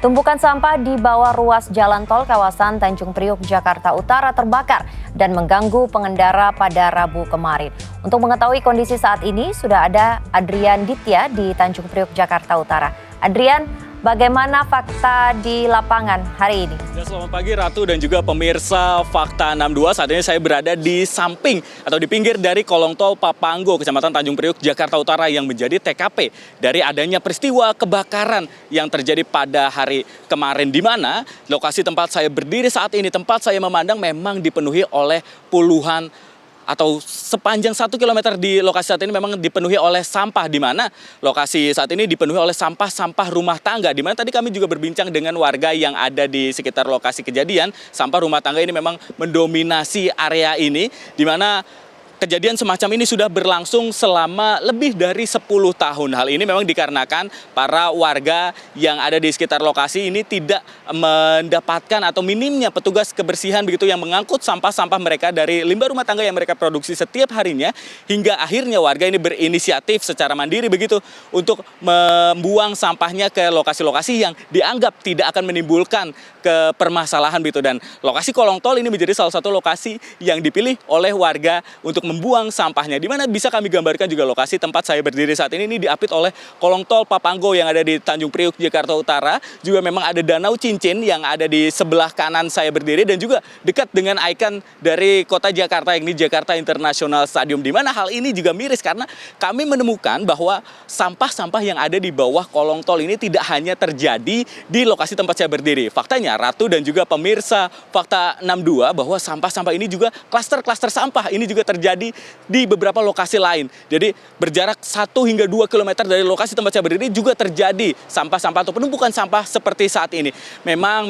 Tumpukan sampah di bawah ruas jalan tol kawasan Tanjung Priok, Jakarta Utara terbakar dan mengganggu pengendara pada Rabu kemarin. Untuk mengetahui kondisi saat ini, sudah ada Adrian Ditya di Tanjung Priok, Jakarta Utara. Adrian, bagaimana fakta di lapangan hari ini? Ya, selamat pagi Ratu dan juga pemirsa Fakta 62. Saat ini saya berada di samping atau di pinggir dari kolong tol Papanggo, Kecamatan Tanjung Priok, Jakarta Utara yang menjadi TKP dari adanya peristiwa kebakaran yang terjadi pada hari kemarin, di mana lokasi tempat saya berdiri saat ini, tempat saya memandang memang dipenuhi oleh puluhan atau sepanjang 1 kilometer di lokasi saat ini memang dipenuhi oleh sampah, di mana lokasi saat ini dipenuhi oleh sampah-sampah rumah tangga, di mana tadi kami juga berbincang dengan warga yang ada di sekitar lokasi kejadian. Sampah rumah tangga ini memang mendominasi area ini, di mana kejadian semacam ini sudah berlangsung selama lebih dari 10 tahun. Hal ini memang dikarenakan para warga yang ada di sekitar lokasi ini tidak mendapatkan atau minimnya petugas kebersihan begitu yang mengangkut sampah-sampah mereka dari limbah rumah tangga yang mereka produksi setiap harinya, hingga akhirnya warga ini berinisiatif secara mandiri begitu untuk membuang sampahnya ke lokasi-lokasi yang dianggap tidak akan menimbulkan kepermasalahan begitu. Dan lokasi kolong tol ini menjadi salah satu lokasi yang dipilih oleh warga untuk membuang sampahnya, di mana bisa kami gambarkan juga lokasi tempat saya berdiri saat ini diapit oleh kolong tol Papanggo yang ada di Tanjung Priok, Jakarta Utara. Juga memang ada Danau Cincin yang ada di sebelah kanan saya berdiri, dan juga dekat dengan ikon dari kota Jakarta, yakni Jakarta International Stadium, di mana hal ini juga miris karena kami menemukan bahwa sampah-sampah yang ada di bawah kolong tol ini tidak hanya terjadi di lokasi tempat saya berdiri. Faktanya, Ratu dan juga pemirsa Fakta 62, bahwa sampah-sampah ini juga klaster-klaster sampah ini juga terjadi di beberapa lokasi lain. Jadi berjarak 1 hingga 2 kilometer dari lokasi tempat saya berdiri juga terjadi sampah-sampah atau penumpukan sampah seperti saat ini. Memang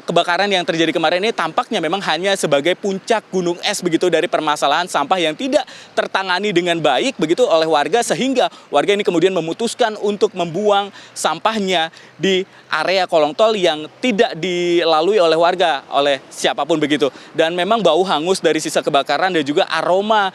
kebakaran yang terjadi kemarin ini tampaknya memang hanya sebagai puncak gunung es begitu dari permasalahan sampah yang tidak tertangani dengan baik begitu oleh warga, sehingga warga ini kemudian memutuskan untuk membuang sampahnya di area kolong tol yang tidak dilalui oleh warga, oleh siapapun begitu. Dan memang bau hangus dari sisa kebakaran dan juga aroma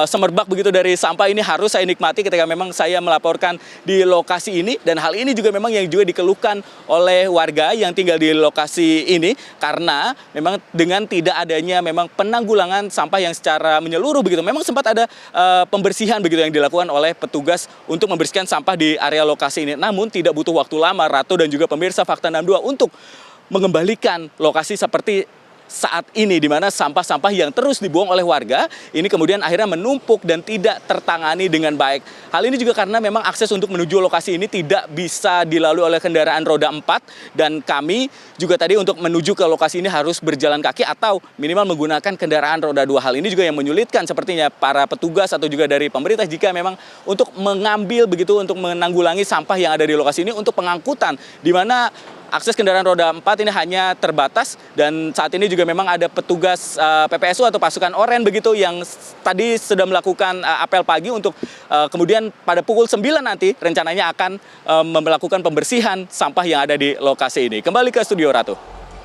semerbak begitu dari sampah ini harus saya nikmati ketika memang saya melaporkan di lokasi ini. Dan hal ini juga memang yang juga dikeluhkan oleh warga yang tinggal di lokasi ini, karena memang dengan tidak adanya memang penanggulangan sampah yang secara menyeluruh begitu, memang sempat ada pembersihan begitu yang dilakukan oleh petugas untuk membersihkan sampah di area lokasi ini. Namun tidak butuh waktu lama, Ratu dan juga pemirsa Fakta 62, untuk mengembalikan lokasi seperti saat ini, di mana sampah-sampah yang terus dibuang oleh warga ini kemudian akhirnya menumpuk dan tidak tertangani dengan baik. Hal ini juga karena memang akses untuk menuju lokasi ini tidak bisa dilalui oleh kendaraan roda 4, dan kami juga tadi untuk menuju ke lokasi ini harus berjalan kaki atau minimal menggunakan kendaraan roda 2. Hal ini juga yang menyulitkan sepertinya para petugas atau juga dari pemerintah jika memang untuk mengambil begitu, untuk menanggulangi sampah yang ada di lokasi ini untuk pengangkutan, di mana akses kendaraan roda 4 ini hanya terbatas. Dan saat ini juga memang ada petugas PPSU atau pasukan oranye begitu yang tadi sudah melakukan apel pagi untuk kemudian pada pukul 9 nanti rencananya akan melakukan pembersihan sampah yang ada di lokasi ini. Kembali ke studio, Ratu.